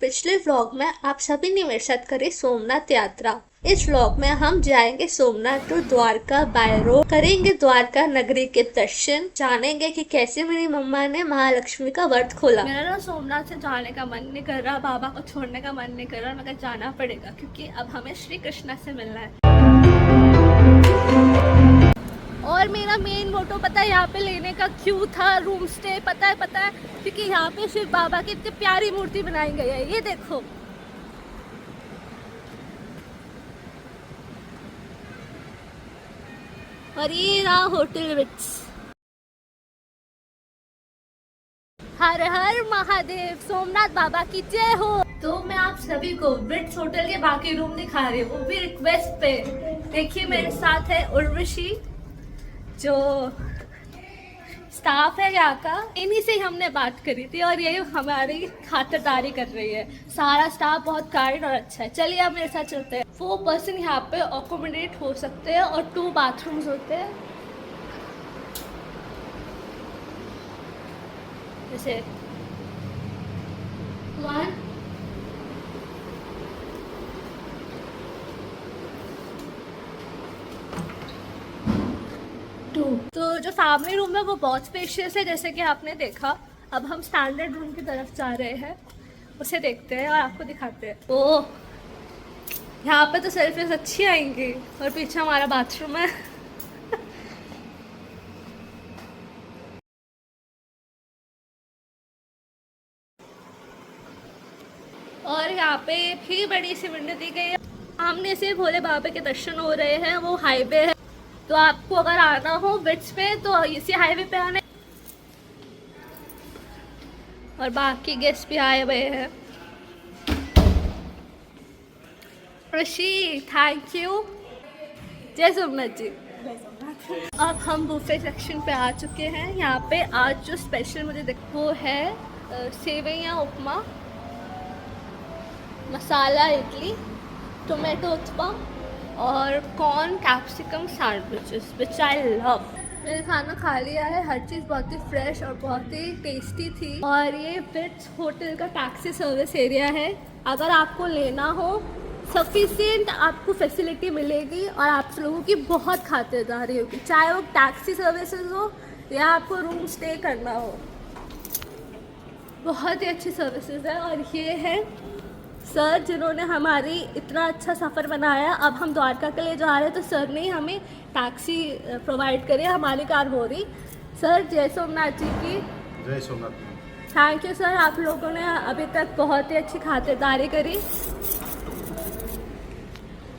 पिछले व्लॉग में आप सभी ने मेरे साथ करी सोमनाथ यात्रा। इस व्लॉग में हम जाएंगे Somnath to Dwarka by road, करेंगे द्वारका नगरी के दर्शन, जानेंगे कि कैसे मेरी मम्मा ने महालक्ष्मी का व्रत खोला। मेरा ना सोमनाथ से जाने का मन नहीं कर रहा, बाबा को छोड़ने का मन नहीं कर रहा, मगर जाना पड़ेगा क्योंकि अब हमें श्री कृष्णा से मिलना है। और मेरा मेन मोटो पता है यहाँ पे लेने का क्यों था, रूम स्टे, पता है क्योंकि यहाँ पे शिव बाबा की इतनी प्यारी मूर्ति बनाई गई है, ये देखो। और ये रहा होटल विट्स। हर हर महादेव, सोमनाथ बाबा की जय हो। तो मैं आप सभी को विट्स होटल के बाकी रूम दिखा रही हूँ, वो भी रिक्वेस्ट पे। देखिए मेरे साथ है उर्वशी, जो स्टाफ है यहाँ का, इन्हीं से हमने बात करी थी और ये हमारी खातिरदारी कर रही है। सारा स्टाफ बहुत काइंड और अच्छा है। चलिए आप मेरे साथ चलते हैं। 4 पर्सन यहाँ पे अकोमोडेट हो सकते हैं और 2 बाथरूम्स होते हैं। जैसे 1 तो जो फैमिली रूम है वो बहुत स्पेशियस है, जैसे कि आपने देखा। अब हम स्टैंडर्ड रूम की तरफ जा रहे हैं, उसे देखते हैं और आपको दिखाते हैं। ओह, यहाँ पे तो सेल्फीज अच्छी आएंगी। और पीछे हमारा बाथरूम है। और यहाँ पे भी बड़ी सी विंडो दी गई है, सामने से भोले बाबा के दर्शन हो रहे हैं। वो हाईवे है, तो आपको अगर आना हो विट्स पे तो इसी हाईवे पे आना है। और बाकी गेस्ट भी आए हुए हैं। ऋषि, थैंक यू। जय सोमनाथ जी। अब हम बुफे सेक्शन पे आ चुके हैं। यहाँ पे आज जो स्पेशल मुझे वो है सेवइयाँ उपमा, मसाला इडली, टोमेटो उत्पम और corn capsicum sandwiches which I love. मैंने खाना खा लिया है, हर चीज़ बहुत ही फ्रेश और बहुत ही टेस्टी थी। और ये विट्स होटल का टैक्सी सर्विस एरिया है। अगर आपको लेना हो सफिशिएंट आपको फैसिलिटी मिलेगी और आप लोगों की बहुत खातिरदारी होगी, चाहे वो टैक्सी सर्विसेज हो या आपको रूम स्टे करना हो। बहुत ही अच्छी सर्विसेज है। और ये है सर जिन्होंने हमारी इतना अच्छा सफ़र बनाया। अब हम द्वारका के लिए जा रहे हैं तो सर ने हमें टैक्सी प्रोवाइड करी, हमारी कार हो रही। सर जय सोमनाथ जी की जय सोमनाथ। थैंक यू सर, आप लोगों ने अभी तक बहुत ही अच्छी खातिरदारी करी।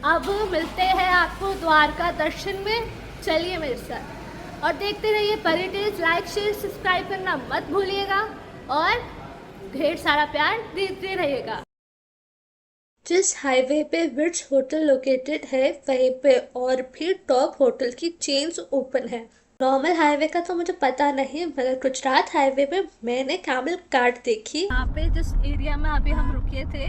अब मिलते हैं आपको द्वारका दर्शन में, चलिए मेरे साथ और देखते रहिए परिटेज। लाइक शेयर सब्सक्राइब करना मत भूलिएगा और ढेर सारा प्यार देते रहिएगा। जिस हाईवे पे विट्स होटल लोकेटेड है वहीं पे और भी टॉप होटल की चेन्स ओपन है। नॉर्मल हाईवे का तो मुझे पता नहीं, मगर गुजरात हाईवे पे मैंने कैमल कार्ट देखी। यहाँ पे जिस एरिया में अभी हम रुके थे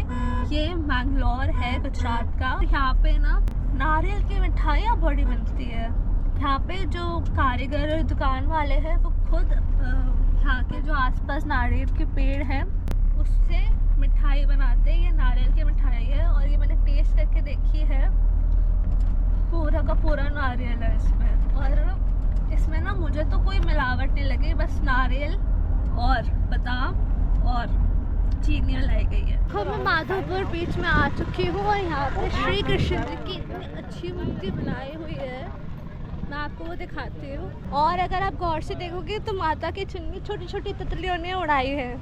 ये मैंगलोर है गुजरात का। यहाँ पे ना नारियल की मिठाइयाँ बड़ी बनती है। यहाँ पे जो कारीगर और दुकान वाले हैं वो खुद यहाँ के जो आसपास नारियल के पेड़ हैं उससे मिठाई बनाते हैं। ये नारियल की मिठाई है और ये मैंने टेस्ट करके देखी है, पूरा का पूरा नारियल है इसमें। और इसमें ना मुझे तो कोई मिलावट नहीं लगी, बस नारियल और बादाम और चीनी लाई गई है। तो मैं माधवपुर बीच में आ चुकी हूँ और यहाँ पे श्री कृष्ण जी की इतनी अच्छी मूर्ति बनाई हुई है, मैं आपको वो दिखाती हूँ। और अगर आप गौर से देखोगे तो माता की चुन्नी छोटी छोटी तितलियों ने उड़ाई है,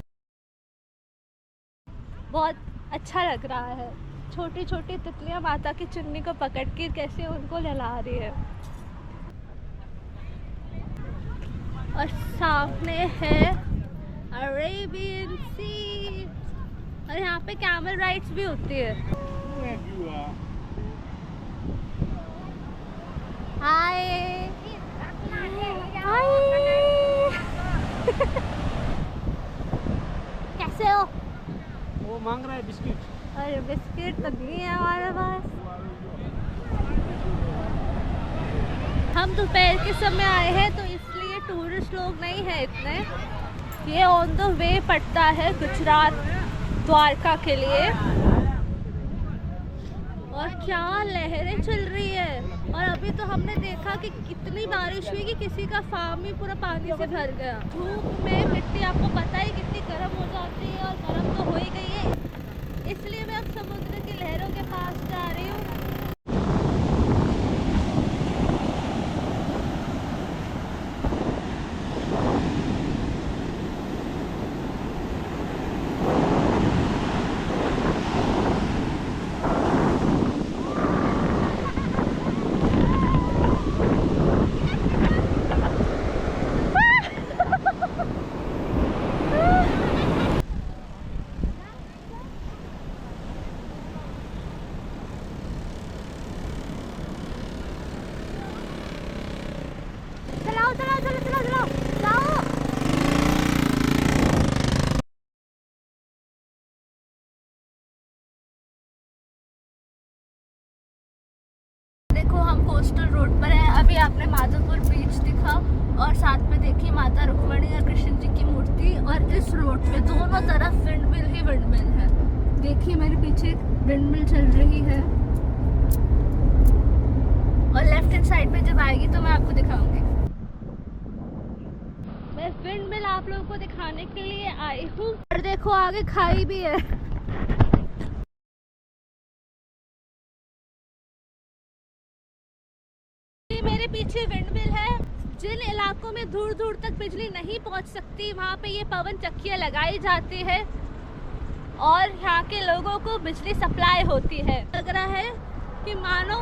बहुत अच्छा लग रहा है। छोटी छोटी तितलियां माता की चुन्नी को पकड़ के कैसे उनको लहला रही है। और सामने है अरेबियन सी और यहाँ पे कैमल राइड्स भी होती है। हाय कैसे हो? वो मांग रहा है बिस्किट। अरे बिस्किट तो नहीं है हमारे पास। हम दोपहर के समय आए हैं तो इसलिए टूरिस्ट लोग नहीं है इतने। ये ऑन द वे पड़ता है गुजरात द्वारका के लिए। और क्या लहरें चल रही है। और अभी तो हमने देखा कि कितनी बारिश हुई कि किसी का फार्म ही पूरा पानी से भर गया। धूप में मिट्टी आपको पता है कितनी गर्म हो जाती है, और गर्म तो हो ही गई है, इसलिए मैं अब समुद्र की लहरों के पास जा रही हूँ। चलाओ चलाओ चलो चलाओ चलाओ चलाओ। देखो हम कोस्टल रोड पर हैं। अभी आपने माधोपुर बीच दिखा, और साथ में देखिए माता रुक्मणी और कृष्ण जी की मूर्ति। और इस रोड पे दोनों तरफ विंडमिल ही विंडमिल है। देखिए मेरे पीछे विंडमिल चल रही है, और लेफ्ट हैंड साइड पे जब आएगी तो मैं आपको दिखाऊंगी। मैं विंडमिल आप लोगों को दिखाने के लिए आई हूँ। और देखो आगे खाई भी है। मेरे पीछे विंडमिल है। जिन इलाकों में दूर दूर तक बिजली नहीं पहुंच सकती, वहां पे ये पवन चक्कियां लगाई जाती है, और यहाँ के लोगों को बिजली सप्लाई होती है। लग रहा है कि मानो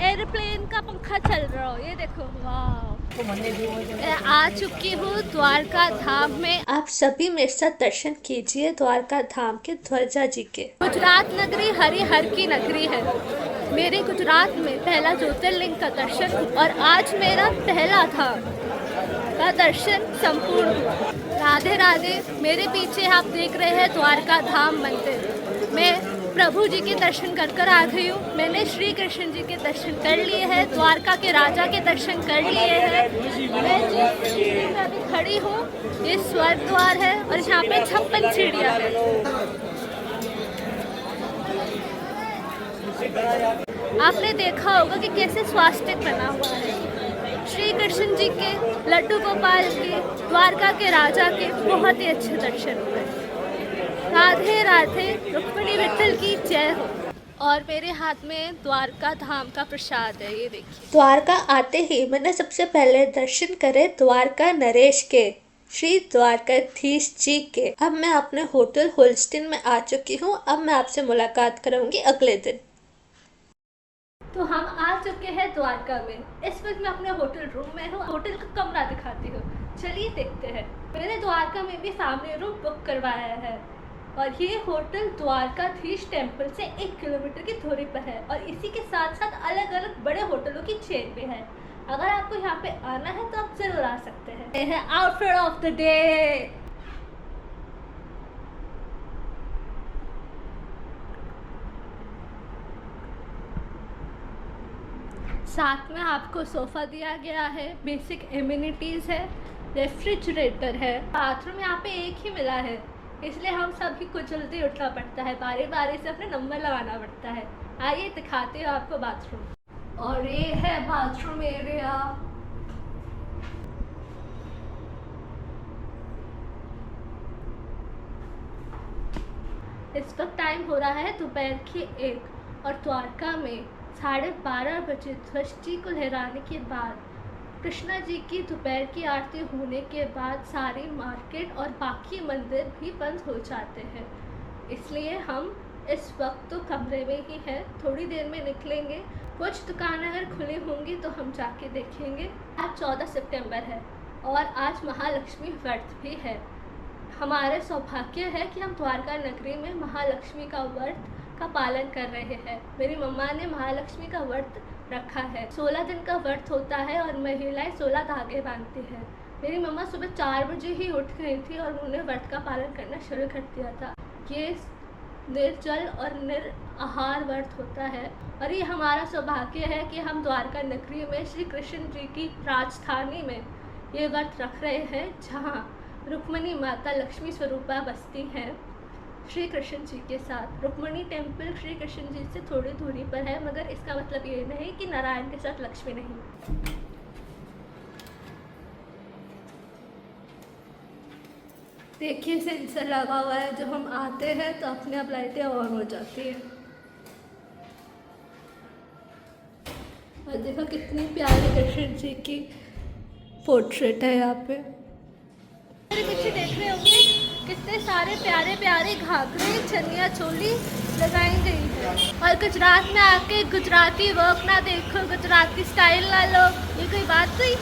एयरप्लेन का पंखा चल रहा हो। ये देखो, वाह। मैं आ चुकी हूँ द्वारका धाम में। आप सभी मेरे साथ दर्शन कीजिए द्वारका धाम के ध्वजा जी के। गुजरात नगरी हरिहर की नगरी है। मेरे गुजरात में पहला ज्योतिर्लिंग का दर्शन, और आज मेरा पहला धाम का दर्शन संपूर्ण हुआ। राधे राधे। मेरे पीछे आप देख रहे हैं द्वारका धाम मंदिर। मैं प्रभु जी के दर्शन कर आ गई हूँ। मैंने श्री कृष्ण जी के दर्शन कर लिए हैं, द्वारका के राजा के दर्शन कर लिए हैं। मैं जिस सीढ़ी में अभी खड़ी हूँ, ये स्वर्ग द्वार है, और यहाँ पे 56 सीढ़ियाँ हैं। आपने देखा होगा कि कैसे स्वास्तिक बना हुआ है। श्री कृष्ण जी के, लड्डू गोपाल के, द्वारका के राजा के बहुत ही अच्छे दर्शन हुए। राधे राधे। रुक्मिणी विठल की जय हो। और मेरे हाथ में द्वारका धाम का प्रसाद है, ये देखिए। द्वारका आते ही मैंने सबसे पहले दर्शन करे द्वारका नरेश के, श्री द्वारकाधीश जी के। अब मैं अपने होटल होल्स्टिन में आ चुकी हूँ। अब मैं आपसे मुलाकात करूंगी अगले दिन। तो हम आ चुके हैं द्वारका में। इस वक्त मैं अपने होटल रूम में हूँ। होटल का कमरा दिखाती हूँ, चलिए देखते हैं। मैंने द्वारका में भी फैमिली रूम बुक करवाया है, और ये होटल द्वारकाधीश टेम्पल से 1 किलोमीटर की दूरी पर है, और इसी के साथ साथ अलग अलग बड़े होटलों की चेन भी है। अगर आपको यहाँ पे आना है तो आप जरूर आ सकते हैं। ये है आउटफिट ऑफ द डे। साथ में आपको सोफा दिया गया है, बेसिक एमिनिटीज है, रेफ्रिजरेटर है। बाथरूम यहाँ पे एक ही मिला है, इसलिए हम सभी को जल्दी उठना पड़ता है, बारी बारी से अपने नंबर लगाना पड़ता है। आइए दिखाते हैं आपको बाथरूम। और ये है बाथरूम एरिया। इस वक्त टाइम हो रहा है दोपहर की 1, और द्वारका में 12:30 बजे ध्वज जी को लहराने के बाद, कृष्णा जी की दोपहर की आरती होने के बाद सारी मार्केट और बाकी मंदिर भी बंद हो जाते हैं। इसलिए हम इस वक्त तो कमरे में ही हैं, थोड़ी देर में निकलेंगे। कुछ दुकानें अगर खुली होंगी तो हम जाके देखेंगे। आज 14 सितंबर है, और आज महालक्ष्मी व्रत भी है। हमारे सौभाग्य है कि हम द्वारका नगरी में महालक्ष्मी का व्रत का पालन कर रहे हैं। मेरी मम्मा ने महालक्ष्मी का व्रत रखा है। 16 दिन का व्रत होता है, और महिलाएं 16 धागे बांधती हैं। मेरी मम्मा सुबह 4 बजे ही उठ गई थी, और उन्होंने व्रत का पालन करना शुरू कर दिया था। ये निर्जल और निराहार व्रत होता है, और ये हमारा सौभाग्य है कि हम द्वारका नगरी में श्री कृष्ण जी की राजधानी में ये व्रत रख रहे हैं, जहाँ रुक्मिणी माता लक्ष्मी स्वरूपा बसती हैं। श्री कृष्ण जी के साथ। रुक्मणी टेम्पल श्री कृष्ण जी से थोड़ी दूरी पर है, मगर इसका मतलब ये नहीं कि नारायण के साथ लक्ष्मी नहीं। देखिए सेंसर लगा हुआ है, जब हम आते हैं तो अपने आप लाइटें ऑन हो जाती है। और देखो कितनी प्यारी कृष्ण जी की पोर्ट्रेट है यहाँ पे। मेरे पीछे देख रहे होंगे कितने सारे प्यारे प्यारे घाघरे चनिया चोली लगाई गई है। और गुजरात में आके गुजराती वर्क ना देखो, गुजराती स्टाइल ना लो, ये कोई बात हुई?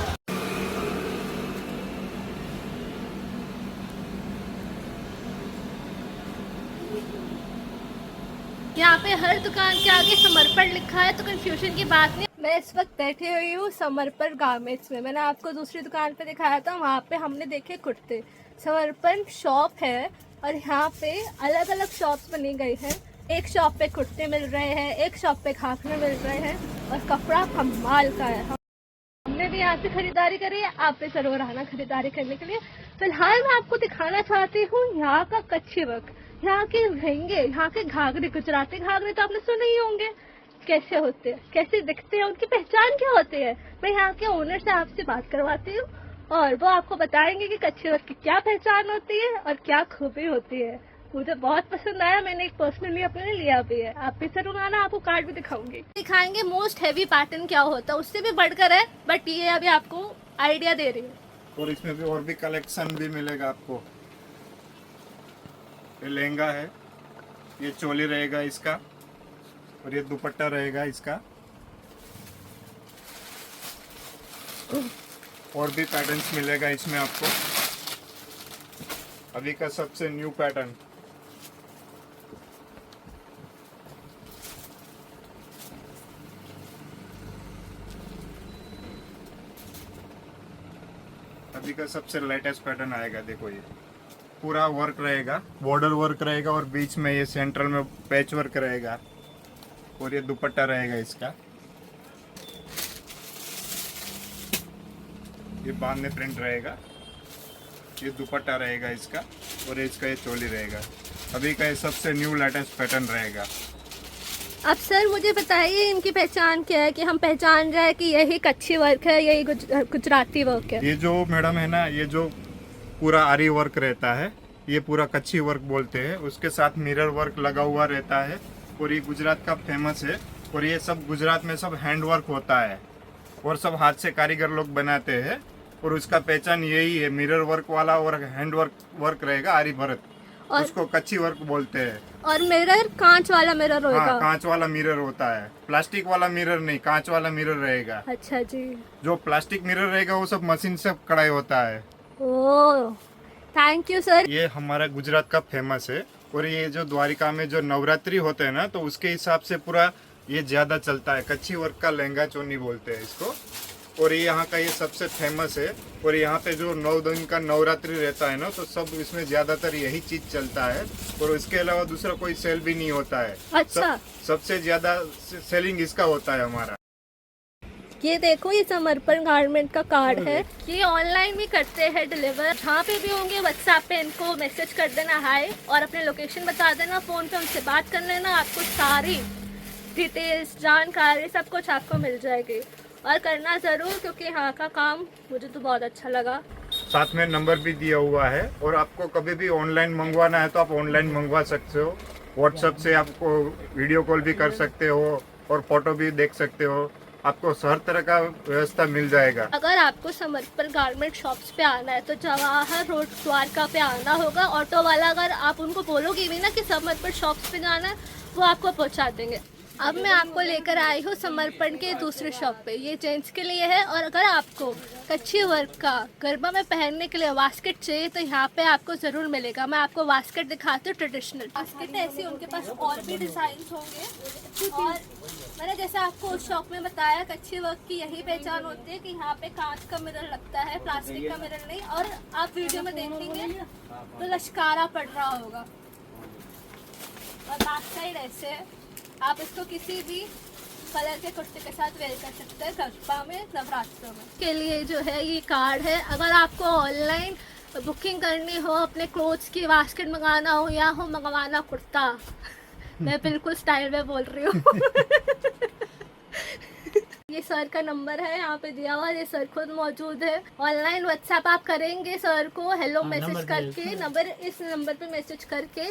यहाँ पे हर दुकान के आगे समर्पण लिखा है, तो कंफ्यूजन की बात नहीं। मैं इस वक्त बैठी हुई हूँ समर्पण गारमेंट्स में। मैंने आपको दूसरी दुकान पे दिखाया था, वहाँ पे हमने देखे कुर्ते। समर्पण शॉप है और यहाँ पे अलग अलग शॉप्स बनी गई हैं। एक शॉप पे कुर्ते मिल रहे हैं, एक शॉप पे घाघरे मिल रहे हैं, और कपड़ा कमाल का है। हमने भी यहाँ से खरीदारी करी है, आप भी जरूर आना खरीदारी करने के लिए। फिलहाल मैं आपको दिखाना चाहती हूँ यहाँ का कच्ची वर्क, यहाँ के लहंगे, यहाँ के घाघरे। गुजराती घाघरे तो आपने सुने ही होंगे, कैसे होते हैं, कैसे दिखते हैं, उनकी पहचान क्या होती है। मैं यहाँ के ओनर से आपसे बात करवाती हूँ और वो आपको बताएंगे कि कच्चे वर्क की क्या पहचान होती है और क्या खूबी होती है। मुझे बहुत पसंद आया, मैंने एक पर्सनली अपने लिए लिया भी है। आप भी जरूर आना, आपको कार्ड भी दिखाऊंगी। दिखाएंगे मोस्ट हैवी पैटर्न क्या होता है, उससे भी बढ़कर है, बट ये अभी आपको आइडिया दे रही हूँ। और इसमें भी और भी कलेक्शन भी मिलेगा आपको। ये लहंगा है, ये चोली रहेगा इसका, और ये दुपट्टा रहेगा इसका। और भी पैटर्न्स मिलेगा इसमें आपको। अभी का सबसे न्यू पैटर्न, अभी का सबसे लेटेस्ट पैटर्न आएगा। देखो ये पूरा वर्क रहेगा, बॉर्डर वर्क रहेगा, और बीच में ये सेंट्रल में पैच वर्क रहेगा, और ये दुपट्टा रहेगा इसका। ये बांधने प्रिंट रहेगा, ये दुपट्टा रहेगा इसका, और इसका ये चोली रहेगा। अभी का ये सबसे न्यू लेटेस्ट पैटर्न रहेगा। अब सर मुझे बताइए इनकी पहचान क्या है, कि हम पहचान रहे हैं कि यही कच्ची वर्क है, यही गुजराती वर्क है। ये जो मैडम है ना, ये जो पूरा आरी वर्क रहता है, ये पूरा कच्ची वर्क बोलते हैं। उसके साथ मिरर वर्क लगा हुआ रहता है, और ये गुजरात का फेमस है। और ये सब गुजरात में सब हैंड वर्क होता है, और सब हाथ से कारीगर लोग बनाते हैं। और उसका पहचान यही है, मिरर वर्क वाला और हैंड वर्क रहेगा, आरी भरत, उसको कच्ची वर्क बोलते हैं। और मिरर कांच वाला मिरर होगा? हाँ, कांच वाला मिरर होता है, प्लास्टिक वाला मिरर नहीं, कांच वाला मिरर रहेगा। अच्छा जी। जो प्लास्टिक मिरर रहेगा वो सब मशीन से कढ़ाई होता है। ओह, थैंक यू सर। ये हमारा गुजरात का फेमस है। और ये जो द्वारिका में जो नवरात्रि होते हैं ना, तो उसके हिसाब से पूरा ये ज्यादा चलता है। कच्ची वर्क का लहंगा चोनी बोलते हैं इसको। और ये यहाँ का ये सबसे फेमस है। और यहाँ पे जो 9 दिन का नवरात्रि रहता है ना, तो सब इसमें ज्यादातर यही चीज चलता है। और इसके अलावा दूसरा कोई सेल भी नहीं होता है। अच्छा। सबसे ज्यादा सेलिंग इसका होता है हमारा। ये देखो, ये समर्पण गारमेंट का कार्ड है। ये ऑनलाइन भी करते हैं डिलीवर, जहाँ पे भी होंगे व्हाट्सएप पे इनको मैसेज कर देना हाय, और अपने लोकेशन बता देना, फोन पे उनसे बात कर लेना, आपको सारी डिटेल्स जानकारी सब कुछ आपको मिल जाएगी। और करना ज़रूर, क्योंकि यहाँ का काम मुझे तो बहुत अच्छा लगा। साथ में नंबर भी दिया हुआ है, और आपको कभी भी ऑनलाइन मंगवाना है तो आप ऑनलाइन मंगवा सकते हो। व्हाट्सएप से आपको वीडियो कॉल भी कर सकते हो, और फोटो भी देख सकते हो। आपको हर तरह का व्यवस्था मिल जाएगा। अगर आपको समर्पण गारमेंट शॉप्स पे आना है तो जवाहर रोड द्वारका पे आना होगा। ऑटो वाला अगर आप उनको बोलोगे भी ना कि समर्पण शॉप्स पे जाना है, वो आपको पहुंचा देंगे। अब मैं आपको लेकर आई हूँ समर्पण के दूसरे शॉप पे। ये जेंट्स के लिए है, और अगर आपको कच्ची वर्क का गरबा में पहनने के लिए वास्केट चाहिए तो यहाँ पे आपको ज़रूर मिलेगा। मैं आपको वास्केट दिखाती हूँ, ट्रेडिशनल वास्केट ऐसी। उनके पास और भी डिज़ाइन होंगे। और मैंने जैसे आपको उस शॉप में बताया, कच्ची वर्क की यही पहचान होती है कि यहाँ पे कांच का मिरर लगता है, प्लास्टिक का मिरर नहीं। और आप वीडियो में देखेंगे तो लश्कारा पड़ रहा होगा। और बैक साइड ऐसे है, आप इसको किसी भी कलर के कुर्ते के साथ वेयर कर सकते हैं गरबा में, नवरात्रों में। के लिए जो है ये कार्ड है। अगर आपको ऑनलाइन बुकिंग करनी हो, अपने क्लोथ्स की बास्केट मंगाना हो या हो मंगवाना कुर्ता, मैं बिल्कुल स्टाइल में बोल रही हूँ। ये सर का नंबर है यहाँ पे दिया हुआ, ये सर खुद मौजूद है। ऑनलाइन व्हाट्सएप आप करेंगे सर को हेलो मैसेज करके, नंबर इस नंबर पे मैसेज करके,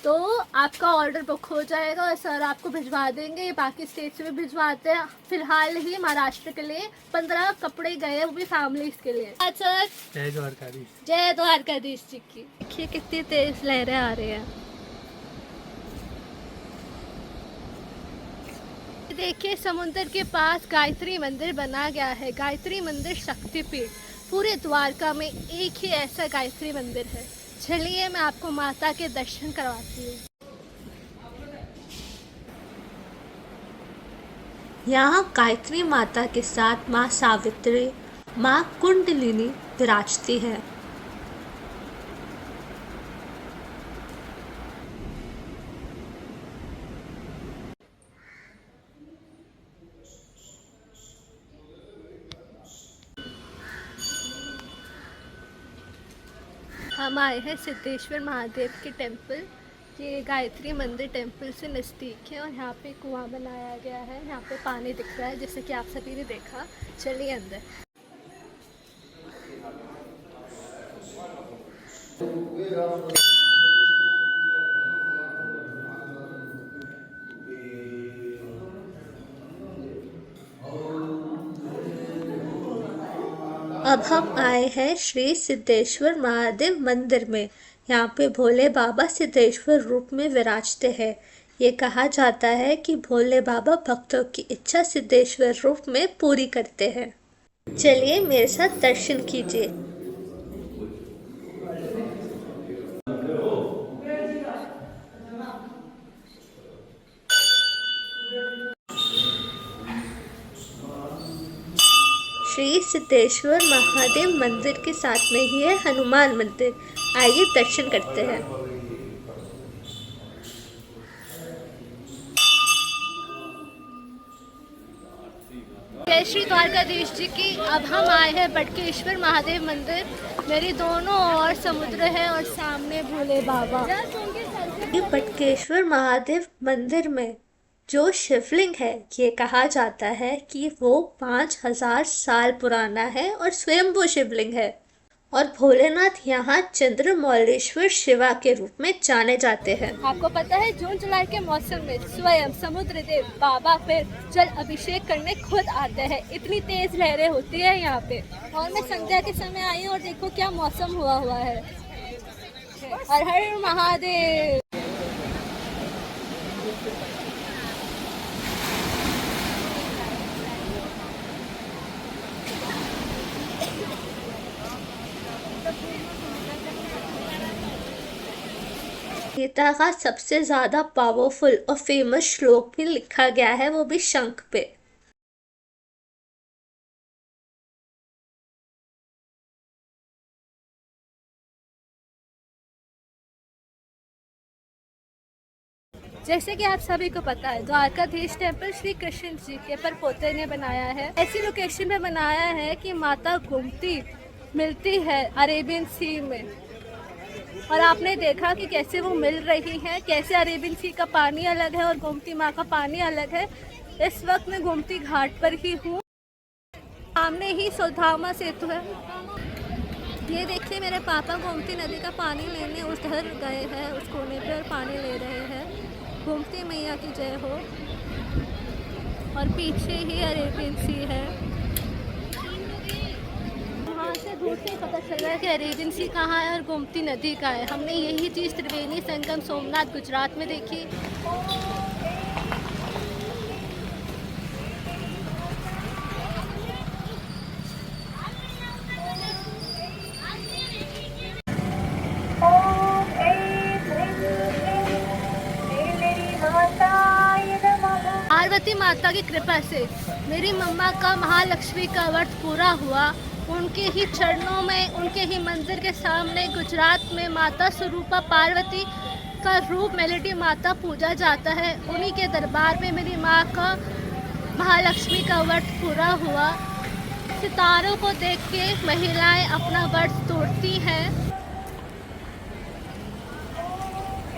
तो आपका ऑर्डर बुक हो जाएगा और सर आपको भिजवा देंगे। ये बाकी स्टेट से भी भिजवाते हैं। फिलहाल ही महाराष्ट्र के लिए 15 कपड़े गए, वो भी फैमिलीज के लिए। सर जय द्वारकाधीश। जय द्वारकाधीश जी की। देखिए कितनी तेज लहरें आ रही हैं। देखिए समुद्र के पास गायत्री मंदिर बना गया है। गायत्री मंदिर शक्तिपीठ, पूरे द्वारका में एक ही ऐसा गायत्री मंदिर है। चलिए मैं आपको माता के दर्शन करवाती हूँ। यहाँ गायत्री माता के साथ माँ सावित्री, माँ कुंडलिनी विराजती है। हम आए हैं सिद्धेश्वर महादेव के टेम्पल। ये गायत्री मंदिर टेम्पल से नज़दीक है और यहाँ पे कुआं बनाया गया है। यहाँ पे पानी दिख रहा है जैसे कि आप सभी ने देखा। चलिए अंदर। अब हम आए हैं श्री सिद्धेश्वर महादेव मंदिर में। यहाँ पे भोले बाबा सिद्धेश्वर रूप में विराजते हैं। ये कहा जाता है कि भोले बाबा भक्तों की इच्छा सिद्धेश्वर रूप में पूरी करते हैं। चलिए मेरे साथ दर्शन कीजिए। श्री सिद्धेश्वर महादेव मंदिर के साथ में ही है हनुमान मंदिर। आइए दर्शन करते हैं। जय श्री द्वारकाधीश जी की। अब हम आए हैं बटकेश्वर महादेव मंदिर। मेरी दोनों ओर समुद्र है और सामने भोले बाबा। ये बटकेश्वर महादेव मंदिर में जो शिवलिंग है, ये कहा जाता है कि वो 5000 साल पुराना है और स्वयंभू शिवलिंग है। और भोलेनाथ यहाँ चंद्रमौलेश्वर शिवा के रूप में जाने जाते हैं। आपको पता है जून जुलाई के मौसम में स्वयं समुद्र देव बाबा फिर जल अभिषेक करने खुद आते हैं। इतनी तेज लहरें होती है यहाँ पे। और मैं संध्या के समय आई हूँ और देखो क्या मौसम हुआ है। हर हर महादेव। गीता का सबसे ज्यादा पावरफुल और फेमस श्लोक भी लिखा गया है, वो भी शंख पे। जैसे कि आप सभी को पता है, द्वारकाधीश टेम्पल श्री कृष्ण जी के परपोते ने बनाया है। ऐसी लोकेशन पे बनाया है कि माता गोमती मिलती है अरेबियन सी में। और आपने देखा कि कैसे वो मिल रही हैं, कैसे अरेबियन सी का पानी अलग है और गोमती माँ का पानी अलग है। इस वक्त मैं गोमती घाट पर ही हूँ। सामने ही सुधामा सेतु है। ये देखिए मेरे पापा गोमती नदी का पानी लेने उधर गए हैं, उस कोने पे, और पानी ले रहे हैं। गोमती मैया की जय हो। और पीछे ही अरेबियन सी है। वहाँ से दूर से पता चल रहा है कि अरेबियन सी कहाँ है और गोमती नदी कहाँ है। हमने यही चीज़ त्रिवेणी संगम सोमनाथ गुजरात में देखी। पार्वती माता की कृपा से मेरी मम्मा का महालक्ष्मी का व्रत पूरा हुआ। उनके ही चरणों में, उनके ही मंदिर के सामने गुजरात में माता स्वरूपा पार्वती का रूप मेलेडी माता पूजा जाता है। उन्हीं के दरबार में मेरी माँ का महालक्ष्मी का व्रत पूरा हुआ। सितारों को देख के महिलाएं अपना व्रत तोड़ती हैं।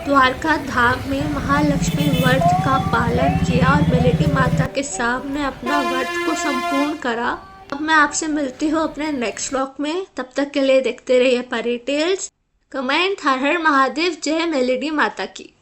द्वारका धाम में महालक्ष्मी व्रत का पालन किया और मेलेडी माता के सामने अपना व्रत को संपूर्ण करा। अब मैं आपसे मिलती हूँ अपने नेक्स्ट व्लॉग में। तब तक के लिए देखते रहिए परी टेल्स। कमेंट हर हर महादेव, जय मेलेडी माता की।